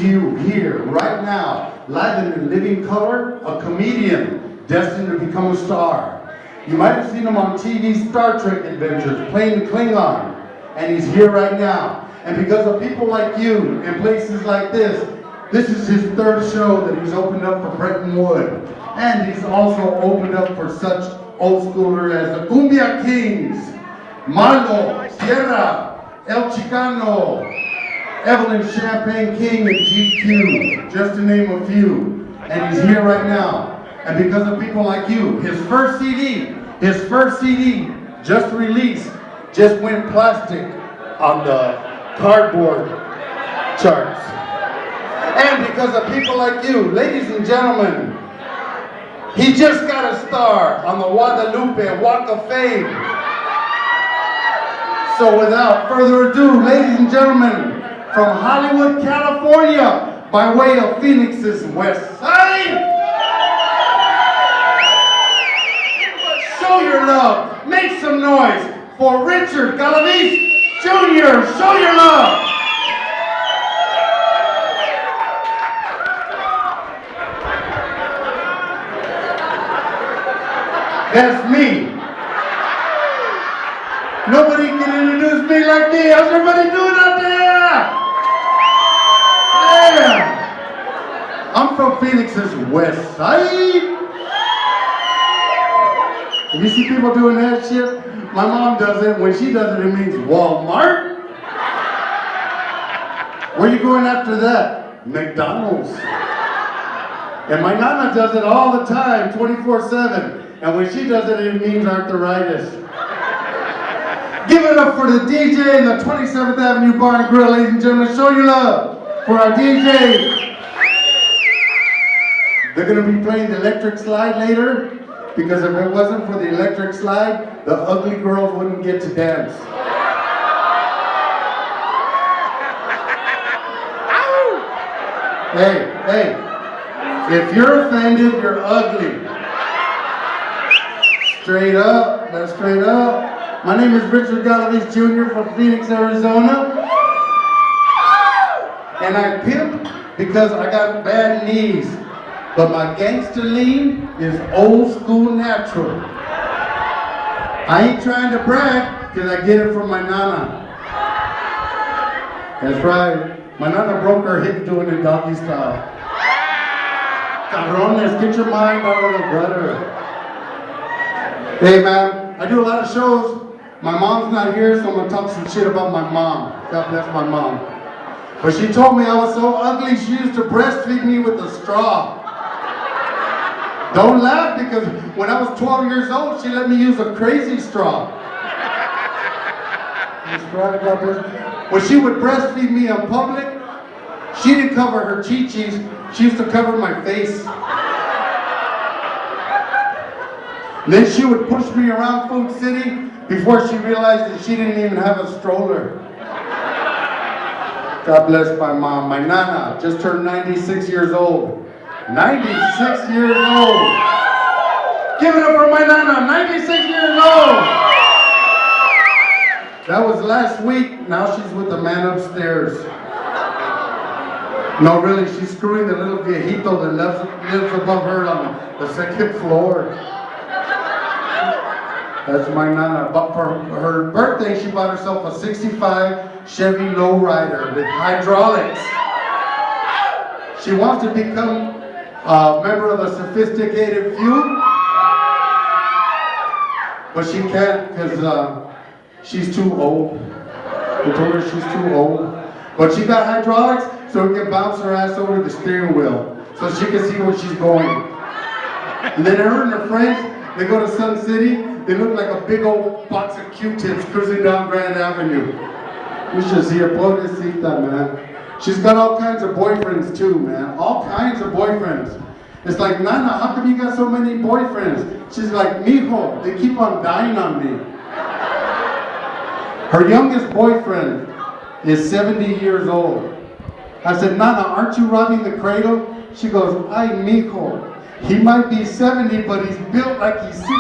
to you here, right now, live in living color, a comedian destined to become a star. You might have seen him on TV Star Trek Adventures, playing the Klingon, and he's here right now. And because of people like you and places like this is his third show that he's opened up for Bretton Woods. And he's also opened up for such old schoolers as the Cumbia Kings, Marlo, Sierra, El Chicano, Evelyn Champagne King, and GQ, just to name a few. And he's here right now. And because of people like you, his first CD just released, just went plastic on the cardboard charts. And because of people like you, ladies and gentlemen, he just got a star on the Guadalupe Walk of Fame. So without further ado, ladies and gentlemen, from Hollywood, California, by way of Phoenix's West Side, show your love, make some noise for Richard Galaviz Jr. Show your love. That's me. Nobody can introduce me like me. How's everybody doing out there? Yeah. I'm from Phoenix's West Side. If you see people doing that shit, my mom does it. When she does it, it means Walmart. Where are you going after that? McDonald's. And my nana does it all the time, 24/7. And when she does it, it means arthritis. Give it up for the DJ in the 27th Avenue Bar and Grill, ladies and gentlemen. Show your love for our DJ. They're going to be playing the electric slide later, because if it wasn't for the electric slide, the ugly girls wouldn't get to dance. Hey, if you're offended, you're ugly. Straight up, that's straight up. My name is Richard Galaviz Jr. from Phoenix, Arizona. And I pimp because I got bad knees. But my gangster lean is old school natural. I ain't trying to brag because I get it from my nana. That's right. My nana broke her hip doing it doggy style. Cabrones, get your mind out of the gutter. Hey man, I do a lot of shows. My mom's not here, so I'm gonna talk some shit about my mom. God bless my mom. But she told me I was so ugly, she used to breastfeed me with a straw. Don't laugh, because when I was 12 years old, she let me use a crazy straw. When she would breastfeed me in public, she didn't cover her chi-chis, she used to cover my face. Then she would push me around Food City before she realized that she didn't even have a stroller. God bless my mom. My nana just turned 96 years old. 96 years old. Give it up for my nana, 96 years old. That was last week. Now she's with the man upstairs. No, really, she's screwing the little viejito that lives above her on the second floor. That's my nana. But for her birthday, she bought herself a 65 Chevy lowrider with hydraulics. She wants to become a member of the sophisticated few, but she can't because she's too old. We told her she's too old. But she got hydraulics, so we can bounce her ass over the steering wheel so she can see where she's going. And then her and her friends, they go to Sun City. They look like a big old box of Q-tips cruising down Grand Avenue. You should see her, pobrecita, man. She's got all kinds of boyfriends too, man. All kinds of boyfriends. It's like, Nana, how come you got so many boyfriends? She's like, mijo, they keep on dying on me. Her youngest boyfriend is 70 years old. I said, Nana, aren't you robbing the cradle? She goes, ay, mijo. He might be 70, but he's built like he's 69.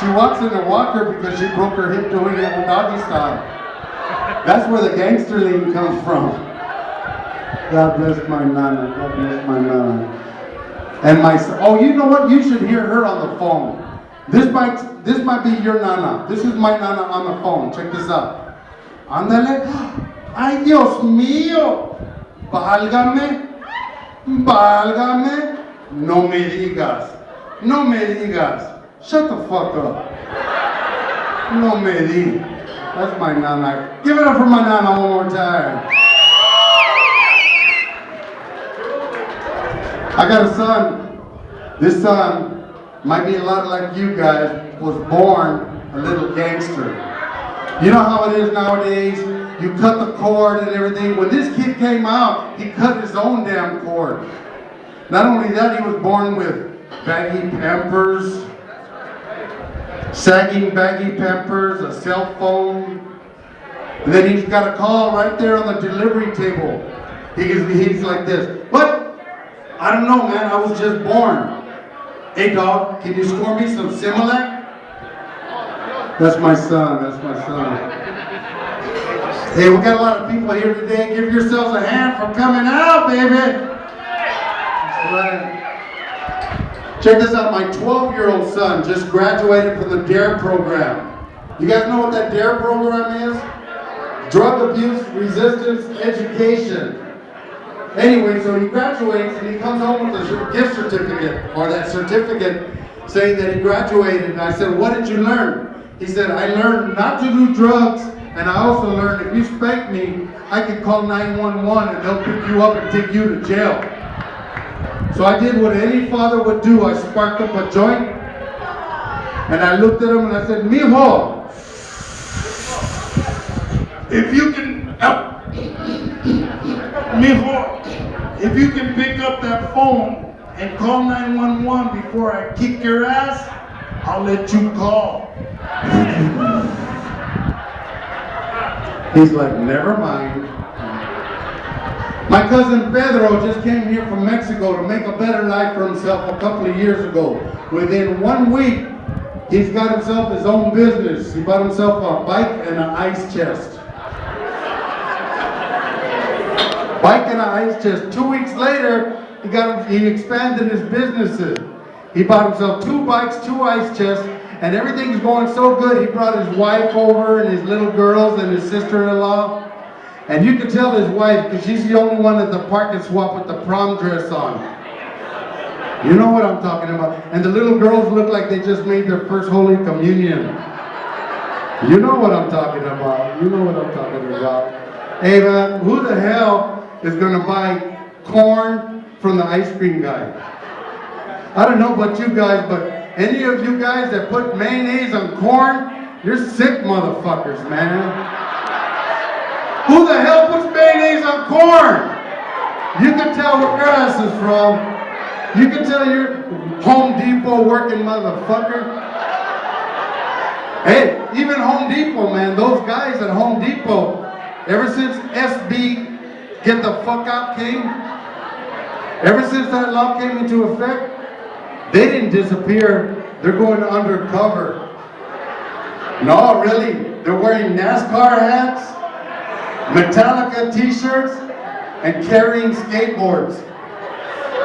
She walks in a walker because she broke her hip doing it with doggy style. That's where the gangster lean comes from. God bless my nana. God bless my nana. And my son. Oh, you know what? You should hear her on the phone. This might be your nana. This is my nana on the phone. Check this out. Ándale. Ay, Dios mío. Válgame. Válgame. No me digas. No me digas. Shut the fuck up. No me digas. That's my nana. Give it up for my nana one more time. I got a son. This son might be a lot like you guys, was born a little gangster. You know how it is nowadays? You cut the cord and everything. When this kid came out, he cut his own damn cord. Not only that, he was born with baggy pampers, sagging baggy pampers, a cell phone. And then he's got a call right there on the delivery table. He's like this. What? I don't know, man. I was just born. Hey, dog, can you score me some Similac? That's my son. That's my son. Hey, we got a lot of people here today. Give yourselves a hand for coming out, baby. That's right. Check this out. My 12-year-old son just graduated from the DARE program. You guys know what that DARE program is? Drug Abuse Resistance Education. Anyway, so he graduates and he comes home with a gift certificate, or that certificate saying that he graduated. And I said, what did you learn? He said, I learned not to do drugs, and I also learned if you spank me, I can call 911 and they'll pick you up and take you to jail. So I did what any father would do. I sparked up a joint, and I looked at him and I said, mijo, if you can, mijo, if you can pick up that phone and call 911 before I kick your ass, I'll let you call. He's like, never mind. My cousin Pedro just came here from Mexico to make a better life for himself a couple of years ago. Within 1 week, he's got himself his own business. He bought himself a bike and an ice chest. Bike and an ice chest. 2 weeks later, he expanded his businesses. He bought himself 2 bikes, 2 ice chests, and everything's going so good. He brought his wife over and his little girls and his sister-in-law. And you can tell his wife, because she's the only one at the park can swap with the prom dress on. You know what I'm talking about. And the little girls look like they just made their first Holy Communion. You know what I'm talking about. You know what I'm talking about. Hey man, who the hell is going to buy corn from the ice cream guy? I don't know about you guys, but any of you guys that put mayonnaise on corn, you're sick motherfuckers, man. Who the hell puts mayonnaise on corn? You can tell where your ass is from. You can tell you're Home Depot working motherfucker. Hey, even Home Depot, man, those guys at Home Depot, ever since SB Get the Fuck Out came, ever since that law came into effect, they didn't disappear. They're going undercover. No, really. They're wearing NASCAR hats, Metallica t-shirts, and carrying skateboards.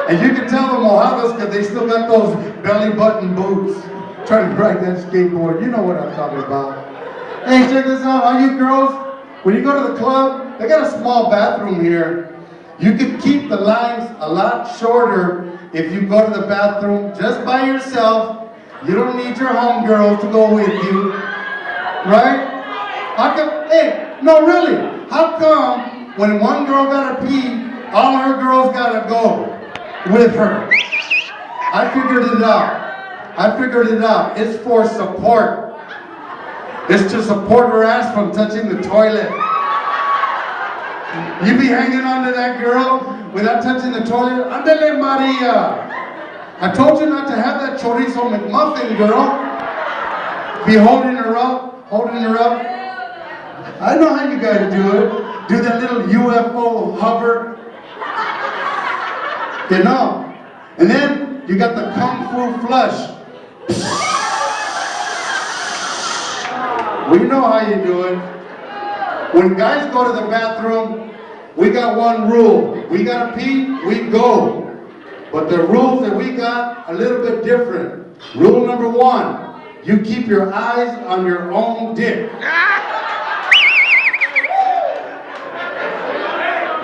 And you can tell the Mojados because they still got those belly button boots trying to ride that skateboard. You know what I'm talking about. Hey, check this out. All you girls, when you go to the club, they got a small bathroom here. You can keep the lines a lot shorter if you go to the bathroom just by yourself. You don't need your homegirls to go with you. Right? How come, hey, no really, how come when one girl gotta pee, all her girls gotta go with her? I figured it out. It's for support. It's to support her ass from touching the toilet. You be hanging on to that girl without touching the toilet? Andale Maria. I told you not to have that chorizo McMuffin, girl. Be holding her up. I know how you guys do it. Do that little UFO hover. You know. And then you got the Kung Fu flush. We know how you do it. When guys go to the bathroom, we got one rule. We gotta pee, we go. But the rules that we got, a little bit different. Rule number 1, you keep your eyes on your own dick.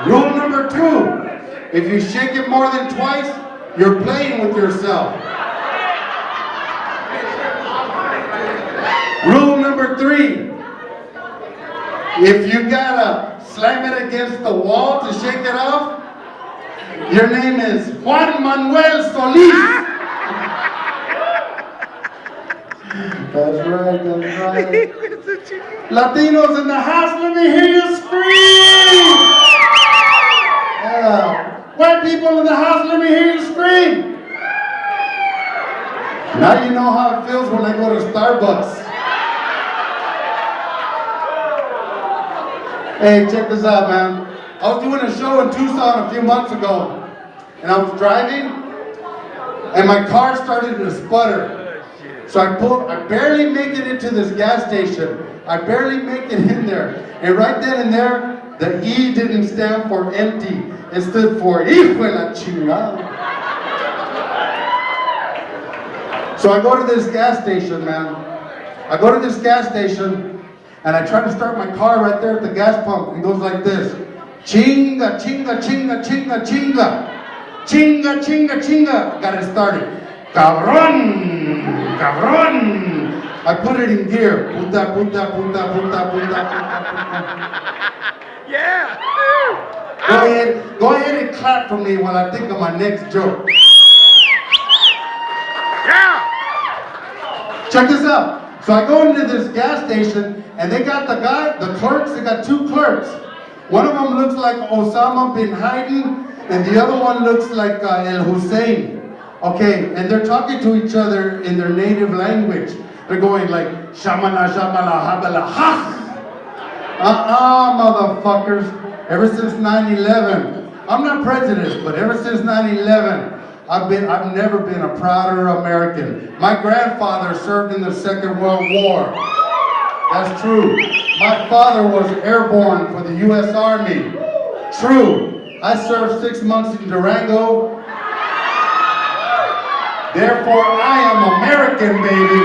Rule number 2, if you shake it more than twice, you're playing with yourself. Rule number 3, if you gotta slam it against the wall to shake it off, your name is Juan Manuel Solis. That's right. Latinos in the house, let me hear you scream. White people in the house, let me hear you scream. Now you know how it feels when I go to Starbucks. Hey, check this out, man. I was doing a show in Tucson a few months ago, and I was driving, and my car started to sputter. So I barely make it into this gas station. I barely make it in there. And right then and there, the E didn't stand for empty. It stood for hijo de la chingada. So I go to this gas station, man. I go to this gas station, and I try to start my car right there at the gas pump. It goes like this. Chinga, chinga, chinga, chinga, chinga. Chinga, chinga, chinga. Got it started. Cabron, cabron. I put it in gear. Puta, puta, puta, puta, puta, puta. Yeah. Go ahead and clap for me while I think of my next joke. Yeah. Check this out. So I go into this gas station, and they got the clerks, they got 2 clerks. One of them looks like Osama bin Laden, and the other one looks like El Hussein. Okay, and they're talking to each other in their native language. They're going like, shamana, shamala, habala, ha! Motherfuckers. Ever since 9/11, I'm not prejudiced, but ever since 9/11, I've never been a prouder American. My grandfather served in the Second World War. That's true. My father was airborne for the U.S. Army. True. I served 6 months in Durango. Therefore, I am American, baby.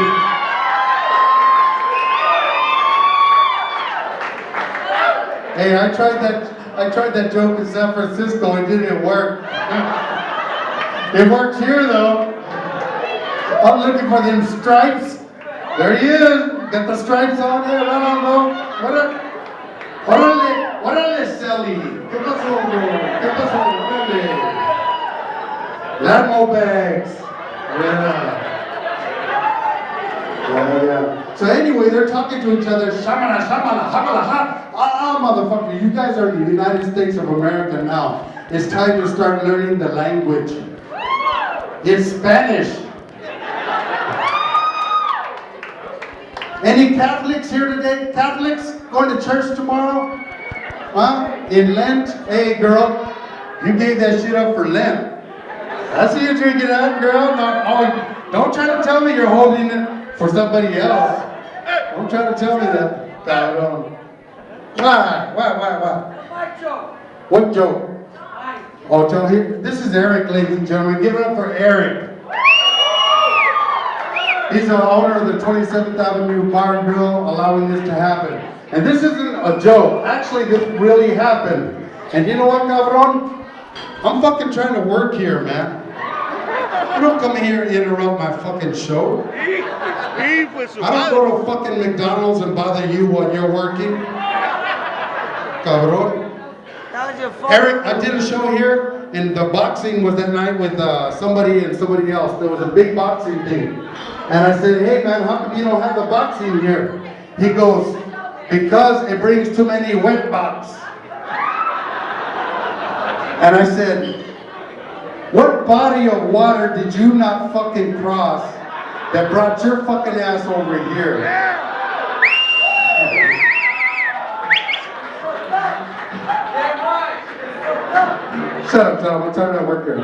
Hey, I tried that joke in San Francisco. It didn't work. It worked here, though. I'm looking for them stripes. There he is. Got the stripes on there. I don't know. Órale, Sally. ¿Qué pasó, bro? ¿Qué pasó? Órale. Lambo bags. Yeah. So anyway, they're talking to each other. Shamana, shamana, habala, ha. Motherfucker, you guys are in the United States of America now. It's time to start learning the language. It's Spanish. Any Catholics here today? Catholics going to church tomorrow? Huh? In Lent? Hey, girl, you gave that shit up for Lent. I see you drinking that, girl. No, don't try to tell me you're holding it for somebody else. Don't try to tell me that. Why? My joke. What joke? Oh, tell him. This is Eric, ladies and gentlemen. Give it up for Eric. He's the owner of the 27th Avenue Bar and Grill, allowing this to happen. And this isn't a joke. Actually, this really happened. And you know what, cabron? I'm fucking trying to work here, man. You don't come here and interrupt my fucking show. I don't go to fucking McDonald's and bother you while you're working. Cabron. That was your fault. Eric, I did a show here, and the boxing was that night with somebody and somebody else. There was a big boxing thing. And I said, hey man, how come you don't have the boxing here? He goes, because it brings too many wet box. And I said, what body of water did you not fucking cross that brought your fucking ass over here? Shut up, Tom. I'm trying to work here.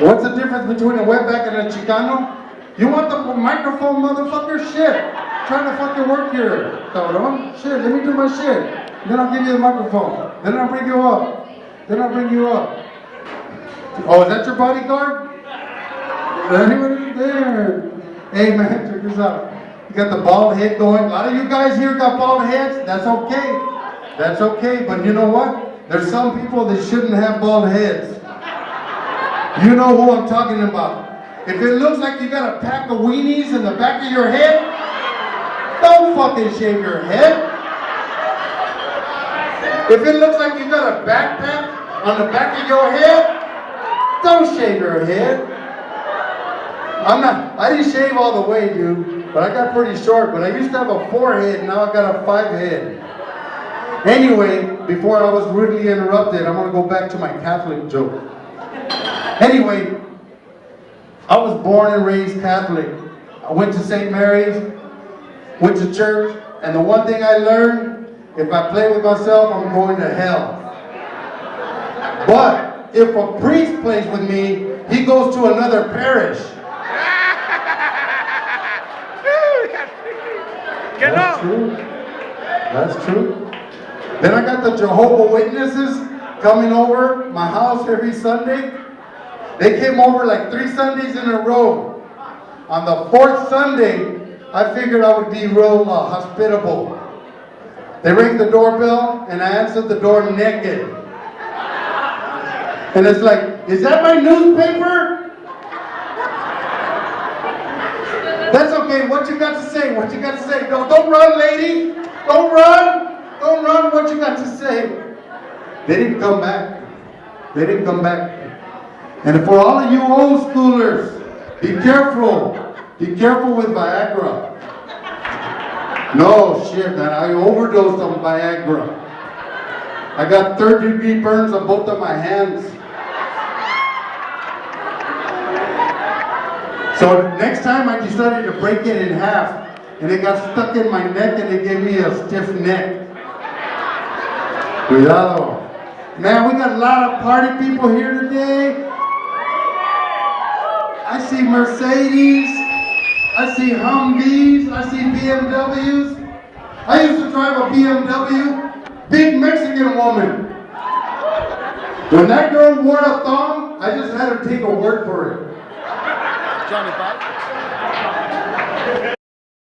What's the difference between a wetback and a Chicano? You want the microphone, motherfucker? Shit. trying to fucking work here, cabrón. Shit, let me do my shit. Then I'll give you the microphone. Then I'll bring you up. Oh, is that your bodyguard? Anybody there? Hey man, check this out. You got the bald head going. A lot of you guys here got bald heads. That's okay. But you know what? There's some people that shouldn't have bald heads. You know who I'm talking about. If it looks like you got a pack of weenies in the back of your head, don't fucking shave your head. If it looks like you got a backpack on the back of your head, don't shave your head. I didn't shave all the way, dude, but I got pretty short. But I used to have a 4-head, now I got a 5-head. Anyway, before I was rudely interrupted, I'm gonna go back to my Catholic joke. Anyway, I was born and raised Catholic. I went to St. Mary's, went to church, and the one thing I learned, if I play with myself, I'm going to hell. But if a priest plays with me, he goes to another parish. That's true. Then I got the Jehovah's Witnesses coming over my house every Sunday. They came over like 3 Sundays in a row. On the 4th Sunday, I figured I would be real hospitable. They rang the doorbell, and I answered the door naked. And it's like, is that my newspaper? That's okay, what you got to say? Don't run, lady. Don't run, what you got to say? They didn't come back. And for all of you old schoolers, be careful with Viagra. No shit, man, I overdosed on Viagra. I got 3rd-degree burns on both of my hands. So next time I decided to break it in half, and it got stuck in my neck and it gave me a stiff neck. Cuidado. Man, we got a lot of party people here today. I see Mercedes, I see Humvees, I see BMWs. I used to drive a BMW, big Mexican woman. When that girl wore a thong, I just had to take a word for it. Johnny Five.